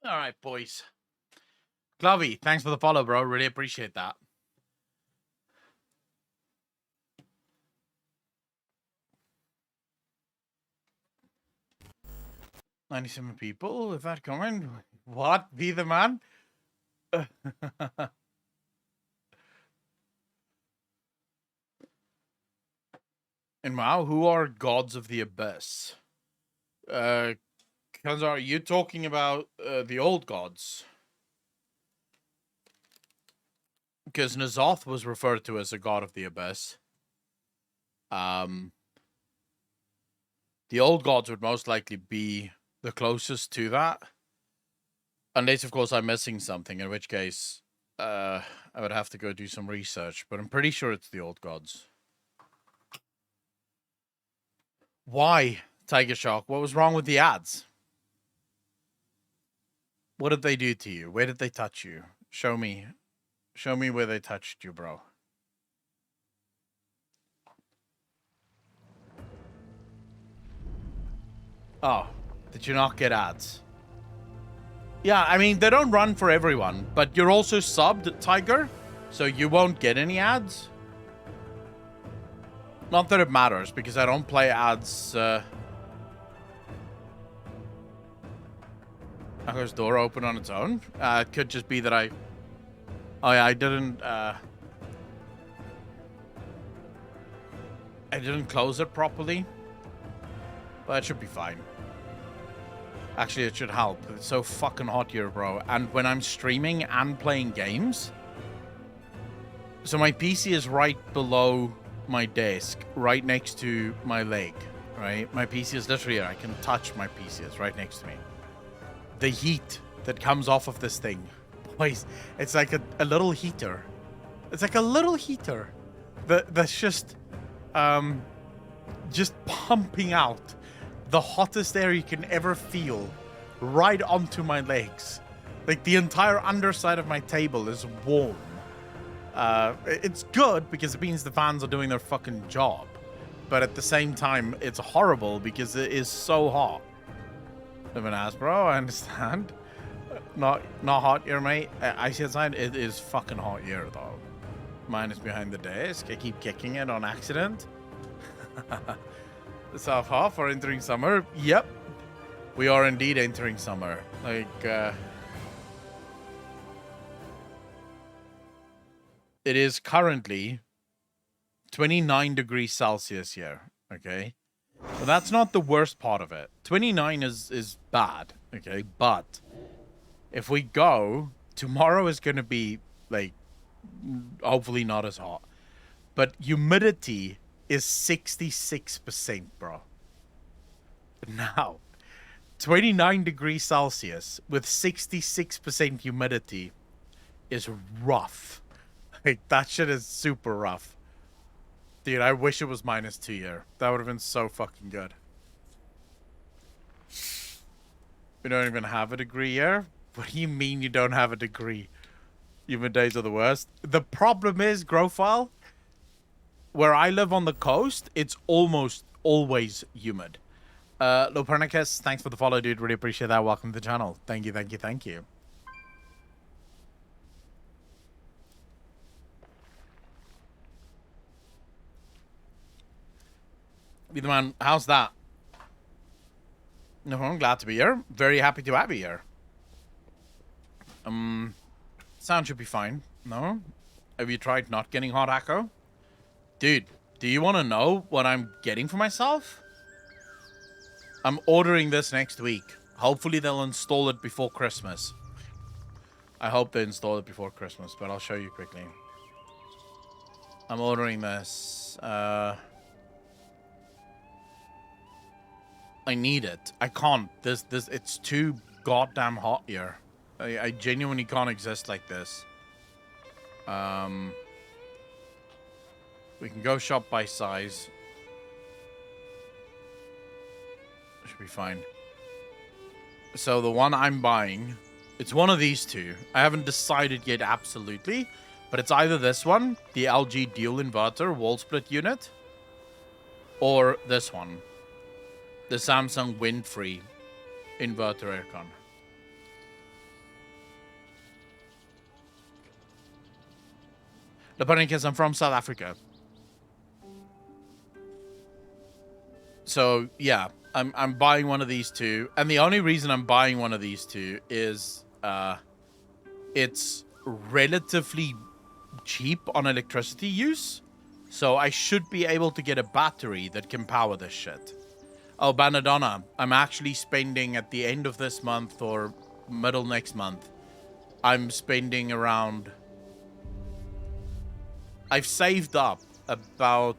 All right, boys. Glovey, thanks for the follow, bro. Really appreciate that. $97 people. Is that coming? What? Be the man? And wow, who are gods of the abyss? Kanzar, are you talking about the old gods? Because Nazoth was referred to as a god of the abyss. The old gods would most likely be the closest to that. Unless, of course, I'm missing something, in which case I would have to go do some research. But I'm pretty sure it's the old gods. Why, Tiger Shark? What was wrong with the ads? What did they do to you? Where did they touch you? Show me. Show me where they touched you, bro. Oh, did you not get ads? Yeah, I mean, they don't run for everyone, but you're also subbed, Tiger, so you won't get any ads. Not that it matters, because I don't play ads. There's door open on its own. It could just be that Oh yeah, I didn't close it properly. But it should be fine. Actually, it should help. It's so fucking hot here, bro. And when I'm streaming and playing games... So my PC is right below my desk, right next to my leg, right? My PC is literally here. I can touch my PC. It's right next to me. The heat that comes off of this thing, boys, it's like a little heater. It's like a little heater that's just pumping out the hottest air you can ever feel right onto my legs. Like the entire underside of my table is warm. It's good because it means the fans are doing their fucking job. But at the same time, it's horrible because it is so hot. Live in Hasbro, I understand. Not hot here, mate. I see outside, it is fucking hot here, though. Mine is behind the desk. I keep kicking it on accident. The South half are entering summer. Yep. We are indeed entering summer. Like, it is currently 29 degrees Celsius here, okay? But that's not the worst part of it. 29 is bad, okay? But if we go, tomorrow is going to be, like, hopefully not as hot. But humidity is 66%, bro. Now, 29 degrees Celsius with 66% humidity is rough. Like, that shit is super rough. Dude, I wish it was -2 here. That would have been so fucking good. We don't even have a degree here? What do you mean you don't have a degree? Humid days are the worst. The problem is, Growfile, where I live on the coast, it's almost always humid. Lopernicus, thanks for the follow, dude. Really appreciate that. Welcome to the channel. Thank you, thank you, thank you. Be the man, how's that? No, I'm glad to be here. Very happy to have you here. Sound should be fine. No? Have you tried not getting hot echo? Dude, do you want to know what I'm getting for myself? I'm ordering this next week. Hopefully they'll install it before Christmas. I hope they install it before Christmas, but I'll show you quickly. I'm ordering this. I need it. I can't. It's too goddamn hot here. I genuinely can't exist like this. We can go shop by size. Should be fine. So the one I'm buying, it's one of these two. I haven't decided yet absolutely, but it's either this one, the LG dual inverter wall split unit, or this one, the Samsung wind-free inverter aircon. Lepanicus, I'm from South Africa. So yeah, I'm buying one of these two, and the only reason I'm buying one of these two is it's relatively cheap on electricity use, so I should be able to get a battery that can power this shit. Oh, Banadonna, I'm actually spending at the end of this month or middle next month, I'm spending around... I've saved up about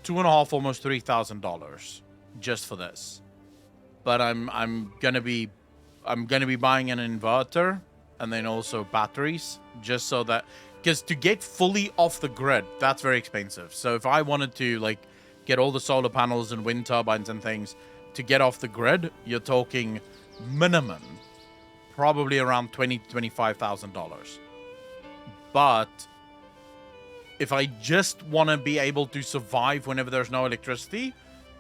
$2,500, almost $3,000 just for this. But I'm gonna be buying an inverter and then also batteries, just so that, because to get fully off the grid, that's very expensive. So if I wanted to like get all the solar panels and wind turbines and things to get off the grid, you're talking minimum probably around $20,000 to $25,000. But if I just want to be able to survive whenever there's no electricity,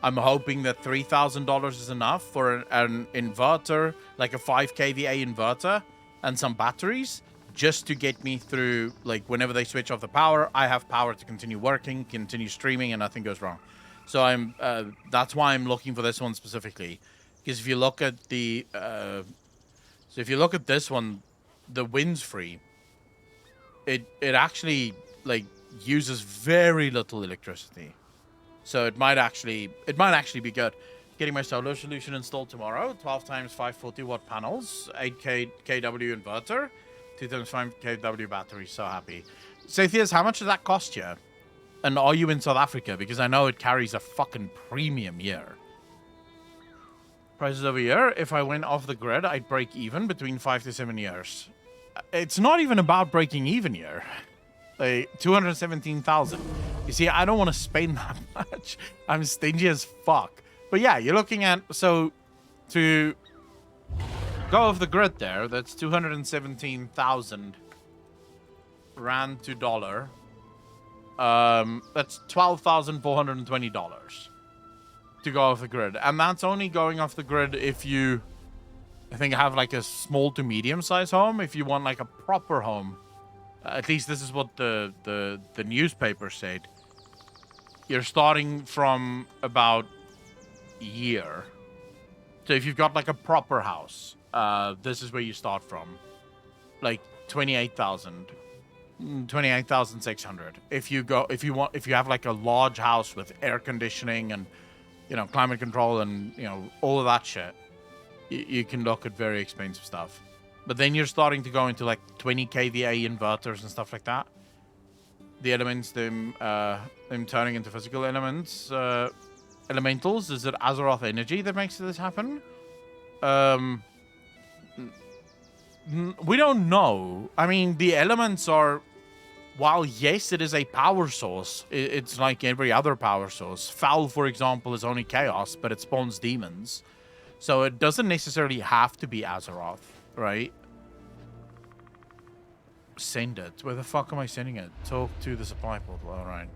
I'm hoping that $3,000 is enough for an inverter, like a 5 kVA inverter, and some batteries, just to get me through, like, whenever they switch off the power, I have power to continue working, continue streaming, and nothing goes wrong. So that's why I'm looking for this one specifically. Because if you look at the, if you look at this one, the wind's free. It actually, like, uses very little electricity, so it might actually be good. Getting my solar solution installed tomorrow. 12 times 540 watt panels, 8 kW inverter, 2 times 5 kW battery. So happy. Sathias, how much does that cost you? And are you in South Africa? Because I know it carries a fucking premium here. Prices over here. If I went off the grid, I'd break even between 5 to 7 years. It's not even about breaking even here. Like 217,000. You see, I don't want to spend that much. I'm stingy as fuck. But yeah, you're looking at, so to go off the grid there, that's 217,000 rand to dollar. That's $12,420 to go off the grid, and that's only going off the grid if you, I think, have like a small to medium sized home. If you want like a proper home, at least this is what the newspaper said, you're starting from about a year. So if you've got like a proper house, this is where you start from, like 28,600. If you have like a large house with air conditioning and, you know, climate control and, you know, all of that shit, you can look at very expensive stuff. But then you're starting to go into like 20 kVA inverters and stuff like that. The elements, them turning into physical elements, elementals. Is it Azeroth energy that makes this happen? We don't know. I mean, the elements are, while yes, it is a power source, it's like every other power source. Foul, for example, is only chaos, but it spawns demons. So it doesn't necessarily have to be Azeroth, right? Send it. Where the fuck am I sending it? Talk to the supply portal. All right.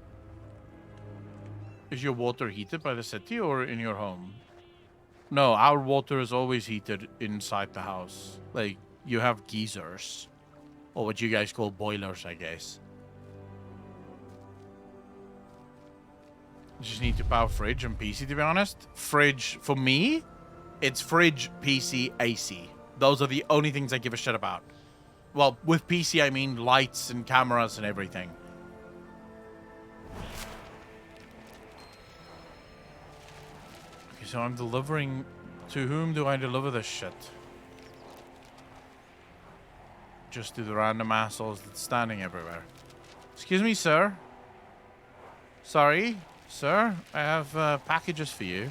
Is your water heated by the city or in your home? No, our water is always heated inside the house. Like, you have geysers. Or what you guys call boilers, I guess. Just need to power fridge and PC, to be honest. Fridge, for me, it's fridge, PC, AC. Those are the only things I give a shit about. Well, with PC, I mean lights and cameras and everything. Okay, so I'm delivering... To whom do I deliver this shit? Just to the random assholes that's standing everywhere. Excuse me, sir. Sorry, sir. I have packages for you.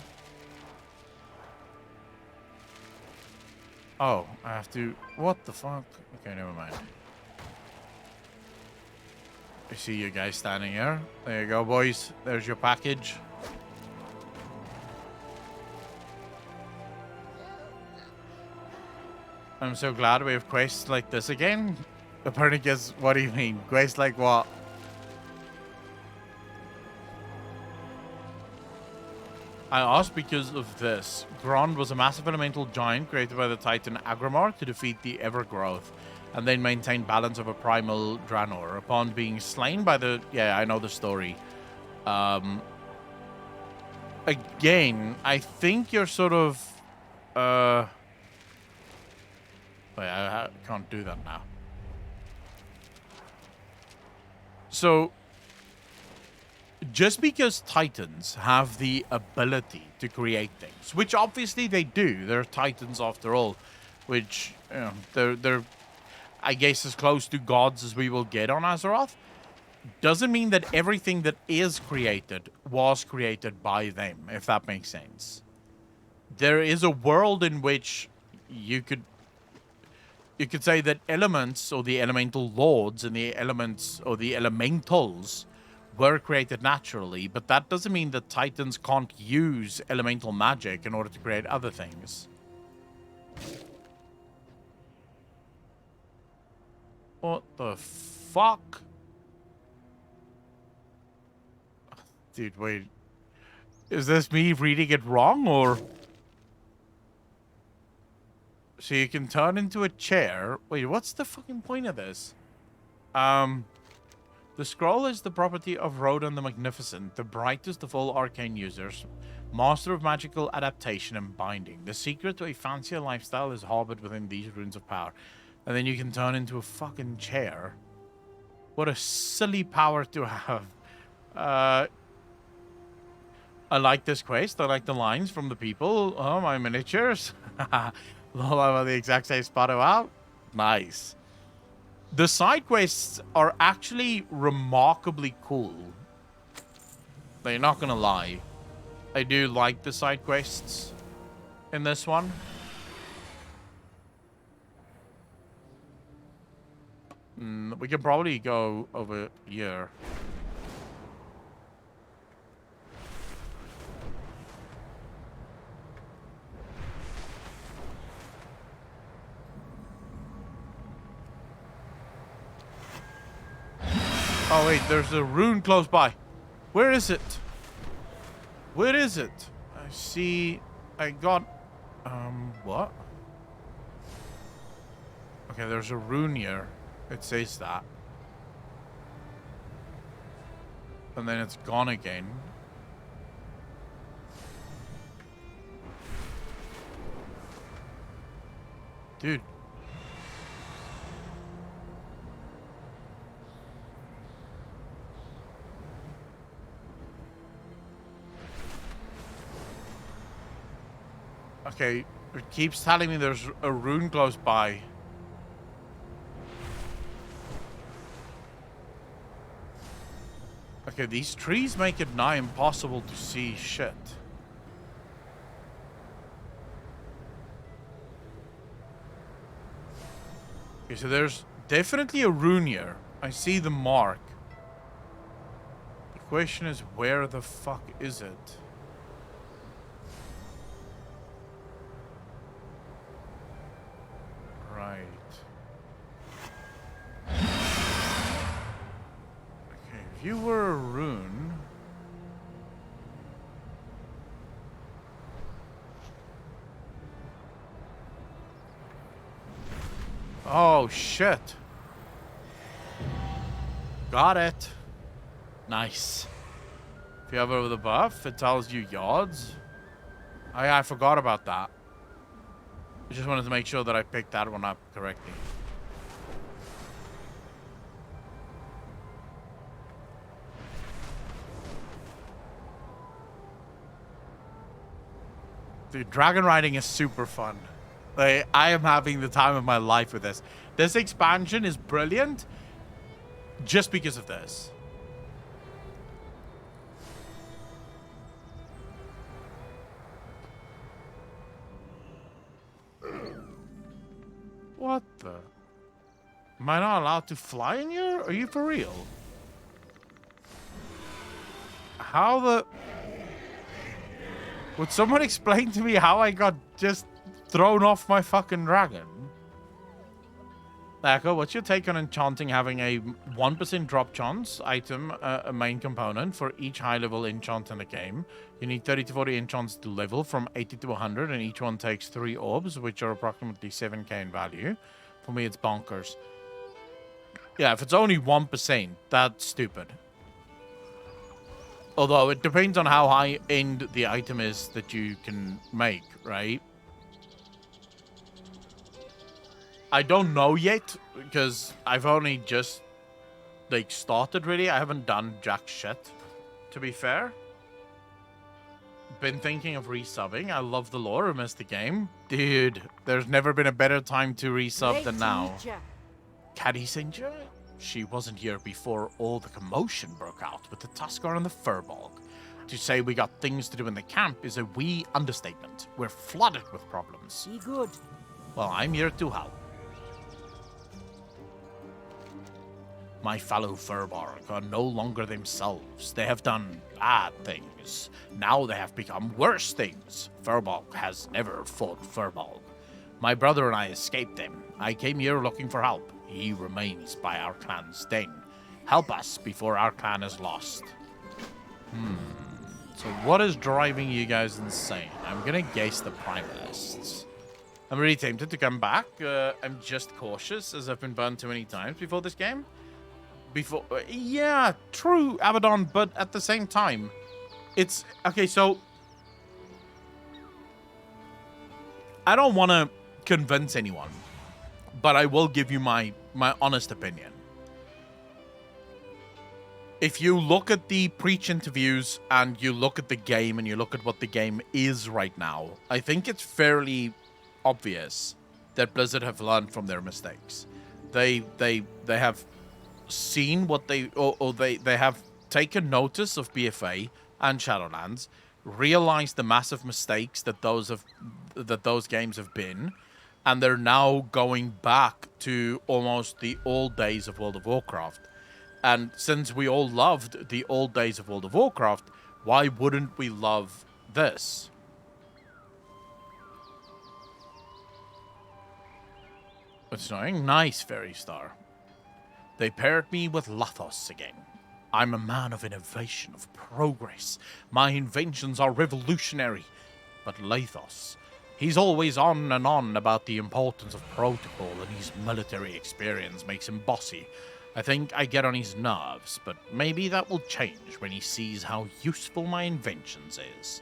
Oh, I have to... What the fuck? Okay, never mind. I see you guys standing here. There you go, boys. There's your package. I'm so glad we have quests like this again. Apparently, guess what do you mean? Quests like what? I asked because of this. Grond was a massive elemental giant created by the Titan Agramar to defeat the Evergrowth. and then maintain balance of a primal Draenor. Upon being slain by the... Yeah, I know the story. Again, I think you're sort of... Wait, I can't do that now. So, just because Titans have the ability to create things, which obviously they do, they're Titans after all, which, you know, they're I guess as close to gods as we will get on Azeroth, doesn't mean that everything that is created was created by them, if that makes sense. There is a world in which you could say that elements, or the elemental lords, and the elements, or the elementals, were created naturally, but that doesn't mean that Titans can't use elemental magic in order to create other things. What the fuck? Dude, wait. Is this me reading it wrong, or... So you can turn into a chair. Wait, what's the fucking point of this? The scroll is the property of Rodan the Magnificent, the brightest of all arcane users, master of magical adaptation and binding. The secret to a fancier lifestyle is harbored within these runes of power. And then you can turn into a fucking chair. What a silly power to have. I like this quest. I like the lines from the people. Oh, my miniatures. Lol, I'm on the exact same spot. Wow. Nice. The side quests are actually remarkably cool. They're not gonna lie. I do like the side quests in this one. We can probably go over here. Oh wait, there's a rune close by. Where is it? Where is it? I see... I got... what? Okay, there's a rune here. It says that. And then it's gone again. Dude. Okay, it keeps telling me there's a rune close by. Okay, these trees make it nigh impossible to see shit. Okay, so there's definitely a rune here. I see the mark. The question is, where the fuck is it? Right. Okay, if you were a rune... Oh, shit. Got it. Nice. If you hover over the buff, it tells you yards. Oh, yeah, I forgot about that. I just wanted to make sure that I picked that one up correctly. Dude, dragon riding is super fun. Like, I am having the time of my life with this. This expansion is brilliant just because of this. What the? Am I not allowed to fly in here? Are you for real? How the... Would someone explain to me how I got just thrown off my fucking dragon? Echo, what's your take on enchanting having a 1% drop chance item, a main component for each high-level enchant in the game? You need 30 to 40 enchants to level from 80 to 100, and each one takes 3 orbs, which are approximately 7k in value. For me, it's bonkers. Yeah, if it's only 1%, that's stupid. Although, it depends on how high-end the item is that you can make, right? I don't know yet, because I've only just, like, started, really. I haven't done jack shit, to be fair. Been thinking of resubbing. I love the lore. I missed the game. Dude, there's never been a better time to resub than now. Caddy Singer? She wasn't here before all the commotion broke out with the Tuskar and the Furbolg. To say we got things to do in the camp is a wee understatement. We're flooded with problems. Be good. Well, I'm here to help. My fellow Furbolg are no longer themselves. They have done bad things. Now they have become worse things. Furbolg has never fought Furbolg. My brother and I escaped them. I came here looking for help. He remains by our clan's den. Help us before our clan is lost. So what is driving you guys insane? I'm gonna guess the Primalists. I'm really tempted to come back. I'm just cautious, as I've been burned too many times before this game. Yeah, true, Abaddon, but at the same time, it's... Okay, so... I don't want to convince anyone, but I will give you my honest opinion. If you look at the Preach interviews and you look at the game and you look at what the game is right now, I think it's fairly obvious that Blizzard have learned from their mistakes. They have seen what they have taken notice of BFA and Shadowlands, realized the massive mistakes that those games have been, and they're now going back to almost the old days of World of Warcraft. And since we all loved the old days of World of Warcraft, why wouldn't we love this? It's annoying. Nice, Fairy Star. They paired me with Lathos again. I'm a man of innovation, of progress. My inventions are revolutionary. But Lathos, he's always on and on about the importance of protocol, and his military experience makes him bossy. I think I get on his nerves, but maybe that will change when he sees how useful my inventions is.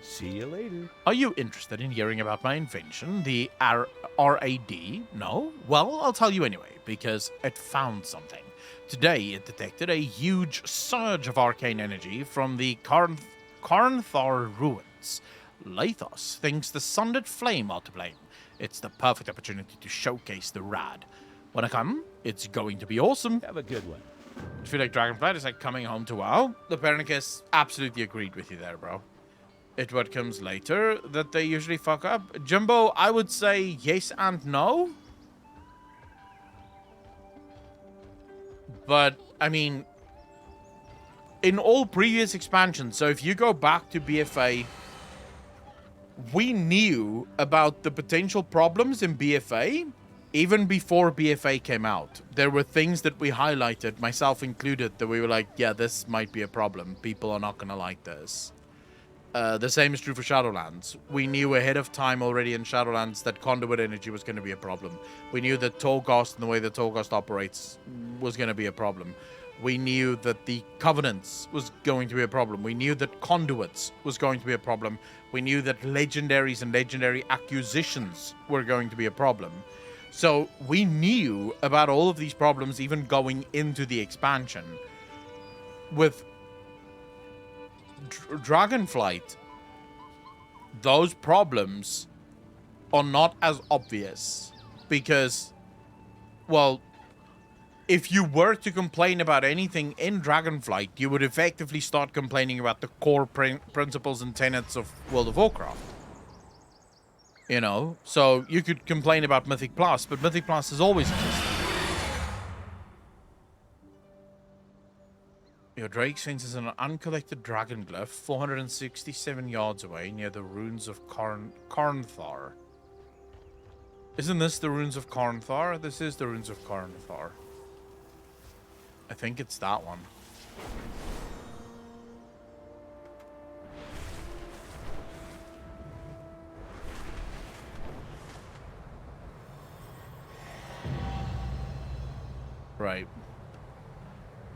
See you later. Are you interested in hearing about my invention, the RAD? No? Well, I'll tell you anyway, because it found something. Today, it detected a huge surge of arcane energy from the Karnthar ruins. Lathos thinks the Sundered Flame are to blame. It's the perfect opportunity to showcase the RAD. When I come, it's going to be awesome. Have a good one. I feel like Dragonflight is like coming home to WoW. The Pernicus absolutely agreed with you there, bro. It what comes later that they usually fuck up. Jumbo, I would say yes and no. But, I mean, in all previous expansions, so if you go back to BFA, we knew about the potential problems in BFA even before BFA came out. There were things that we highlighted, myself included, that we were like, yeah, this might be a problem. People are not going to like this. The same is true for Shadowlands. We knew ahead of time already in Shadowlands that conduit energy was going to be a problem. We knew that Torghast and the way that Torghast operates was going to be a problem. We knew that the Covenants was going to be a problem. We knew that Conduits was going to be a problem. We knew that Legendaries and Legendary Acquisitions were going to be a problem. So we knew about all of these problems even going into the expansion. With Dragonflight, those problems are not as obvious because, well, if you were to complain about anything in Dragonflight, you would effectively start complaining about the core principles and tenets of World of Warcraft. You know, so you could complain about Mythic Plus, but Mythic Plus has always existed. Your Drake senses an uncollected dragon glyph 467 yards away near the ruins of Karnthar. Isn't this the ruins of Karnthar? This is the ruins of Karnthar. I think it's that one.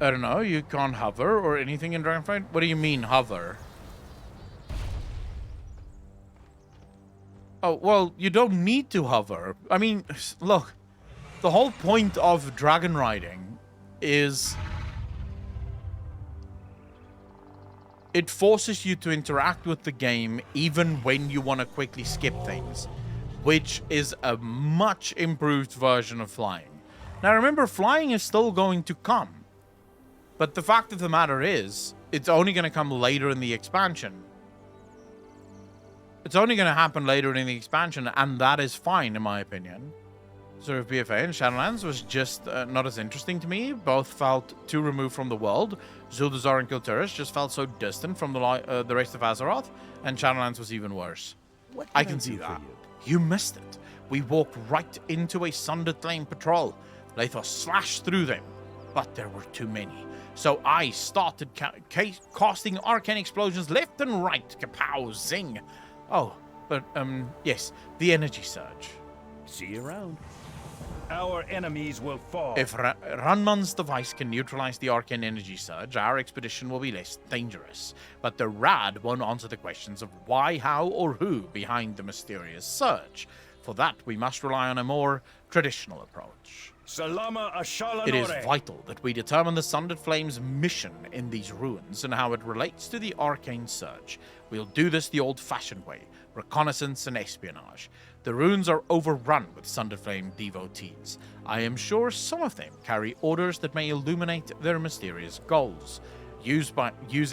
I don't know, you can't hover or anything in Dragonflight? What do you mean, hover? Oh, well, you don't need to hover. I mean, look, the whole point of dragon riding is it forces you to interact with the game even when you want to quickly skip things, which is a much improved version of flying. Now, remember, flying is still going to come. But the fact of the matter is, it's only going to come later in the expansion. It's only going to happen later in the expansion, and that is fine, in my opinion. Sort of BFA and Shadowlands was just not as interesting to me. Both felt too removed from the world. Zuldazar and Kulturis just felt so distant from the rest of Azeroth, and Shadowlands was even worse. I can see that. You missed it. We walked right into a Sundered Flame patrol. Lathos slashed through them, but there were too many. So I started casting arcane explosions left and right. Kapow, zing. Oh, but, yes, the energy surge. See you around. Our enemies will fall. If Ranman's device can neutralize the arcane energy surge, our expedition will be less dangerous. But the Rad won't answer the questions of why, how, or who behind the mysterious surge. For that, we must rely on a more traditional approach. Salama Ashalanore. It is vital that we determine the Sundered Flame's mission in these ruins and how it relates to the arcane surge. We'll do this the old-fashioned way, reconnaissance and espionage. The ruins are overrun with Sundered Flame devotees. I am sure some of them carry orders that may illuminate their mysterious goals. Use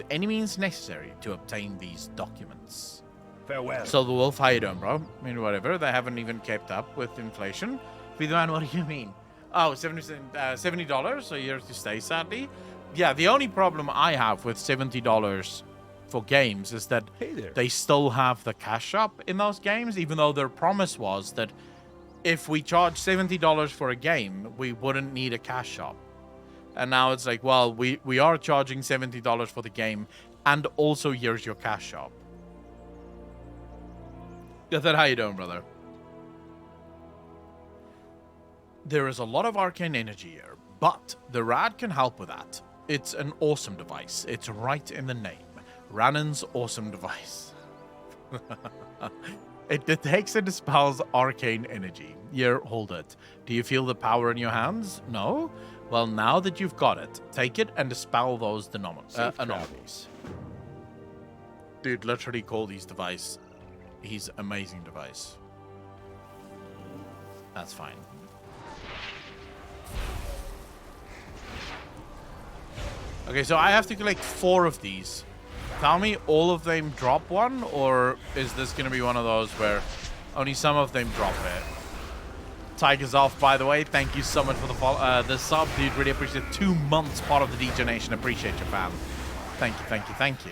any means necessary to obtain these documents. Farewell. So the wolf, how you doing, bro? I mean, whatever. They haven't even kept up with inflation. Featherman, what do you mean? Oh, $70 a year to stay, sadly. Yeah, the only problem I have with $70 for games is that they still have the cash shop in those games, even though their promise was that if we charge $70 for a game, we wouldn't need a cash shop. And now it's like, well, we are charging $70 for the game, and also here's your cash shop. Yathan, how you doing, brother? There is a lot of arcane energy here, but the Rad can help with that. It's an awesome device. It's right in the name. Ranan's awesome device. It detects and dispels arcane energy. Here, hold it. Do you feel the power in your hands? No? Well, now that you've got it, take it and dispel those anomalies. Dude, literally call these device. He's amazing device. That's fine. Okay, so I have to collect 4 of these. Tell me all of them drop one, or is this going to be one of those where only some of them drop it? Tiger's off, by the way. Thank you so much for the sub, dude. Really appreciate it. 2 months part of the DJ Nation. Appreciate you, fam. Thank you, thank you, thank you.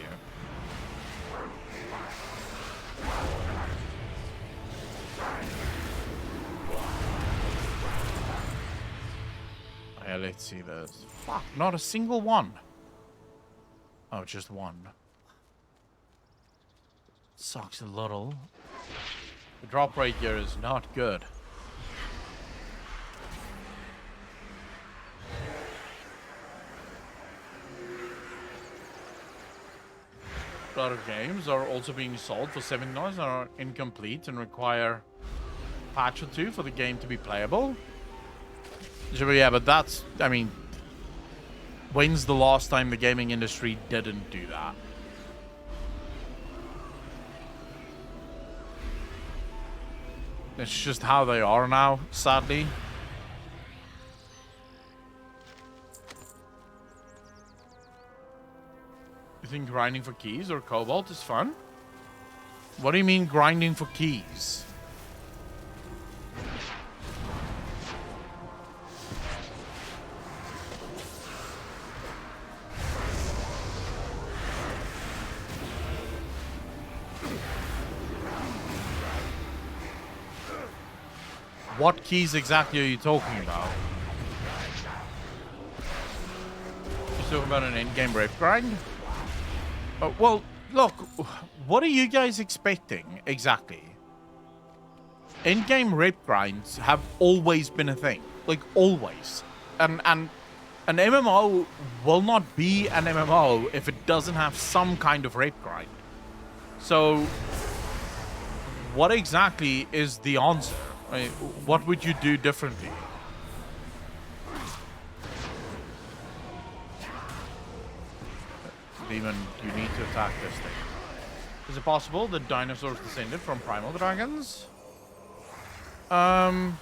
Okay, let's see this. Fuck, not a single one. Oh, just one. Sucks a little. The drop rate here is not good. A lot of games are also being sold for $70 and are incomplete and require a patch or 2 for the game to be playable. So, yeah, but that's, I mean, when's the last time the gaming industry didn't do that? It's just how they are now, sadly. You think grinding for keys or cobalt is fun? What do you mean grinding for keys? What keys exactly are you talking about? You're talking about an endgame rape grind? Oh, well, look, what are you guys expecting exactly? Endgame rape grinds have always been a thing. Like, always. And An MMO will not be an MMO if it doesn't have some kind of rape grind. So, what exactly is the answer? I mean, what would you do differently? Demon, you need to attack this thing. Is it possible that dinosaurs descended from primal dragons? I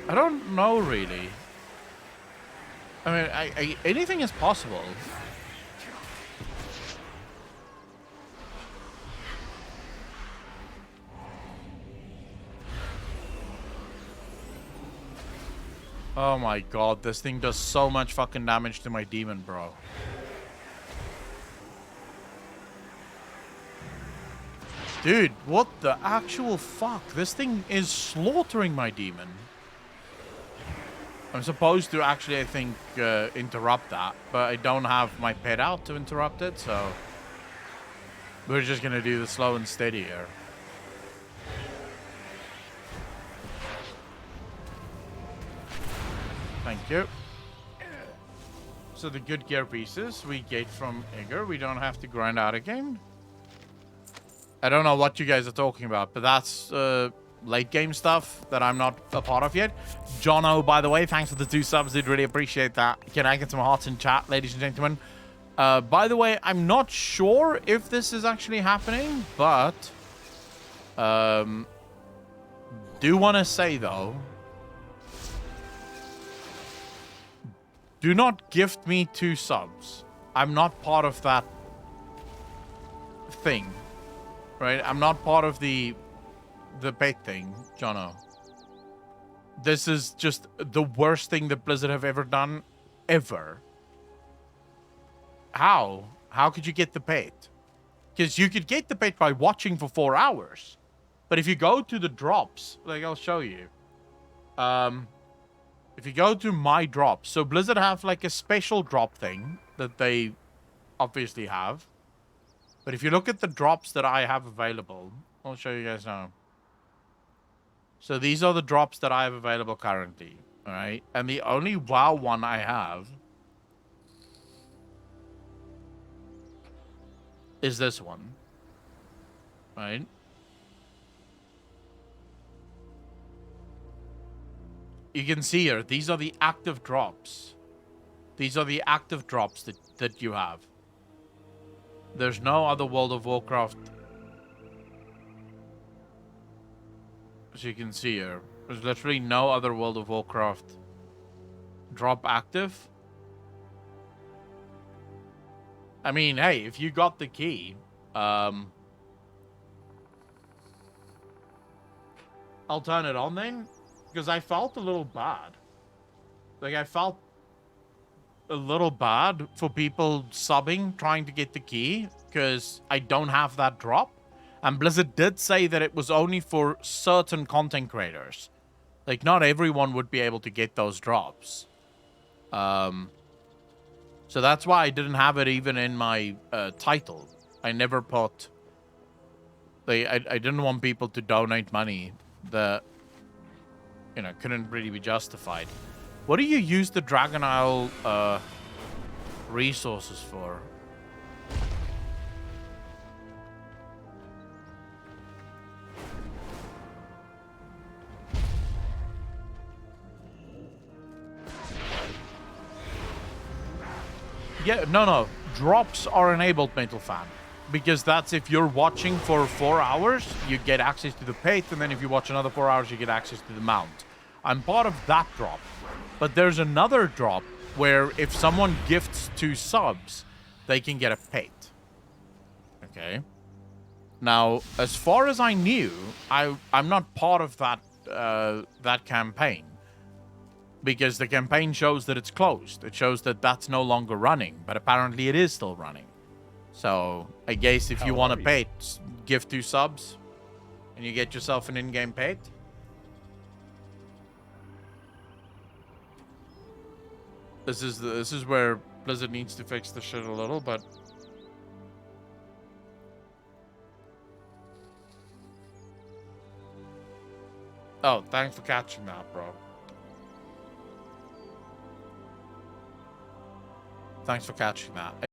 don't know really. I mean, anything is possible. Oh my god, this thing does so much fucking damage to my demon, bro. Dude, what the actual fuck? This thing is slaughtering my demon. I'm supposed to actually, I think, interrupt that, but I don't have my pet out to interrupt it, so we're just gonna do the slow and steady here. Thank you. So the good gear pieces we get from Igor, we don't have to grind out again. I don't know what you guys are talking about, but that's late game stuff that I'm not a part of yet. Jono, by the way, thanks for the 2 subs. Did really appreciate that. Can I get some hearts in chat, ladies and gentlemen? By the way, I'm not sure if this is actually happening, but do want to say though, do not gift me 2 subs. I'm not part of that thing. Right? I'm not part of the pet thing, Jono. This is just the worst thing that Blizzard have ever done. Ever. How? How could you get the pet? Because you could get the pet by watching for 4 hours. But if you go to the drops, like I'll show you. If you go to my drops, so Blizzard have like a special drop thing that they obviously have. But if you look at the drops that I have available, I'll show you guys now. So these are the drops that I have available currently, all right? And the only WoW one I have is this one, right? You can see here, these are the active drops. These are the active drops that you have. There's no other World of Warcraft. As you can see here, there's literally no other World of Warcraft drop active. I mean, hey, if you got the key, I'll turn it on then, because I felt a little bad. Like, I felt a little bad for people subbing trying to get the key because I don't have that drop. And Blizzard did say that it was only for certain content creators. Like, not everyone would be able to get those drops. So that's why I didn't have it even in my title. I never put... Like, I didn't want people to donate money that, you know, couldn't really be justified. What do you use the Dragon Isle resources for? Yeah, no. Drops are enabled, Metal Fan. Because that's if you're watching for 4 hours, you get access to the pet, and then if you watch another 4 hours, you get access to the mount. I'm part of that drop. But there's another drop where if someone gifts 2 subs, they can get a pet. Okay. Now, as far as I knew, I'm not part of that that campaign. Because the campaign shows that it's closed. It shows that that's no longer running. But apparently it is still running. So, I guess if you want a pet, give 2 subs. And you get yourself an in-game pet. This is where Blizzard needs to fix the shit a little, but... Oh, thanks for catching that, bro. Thanks for catching that.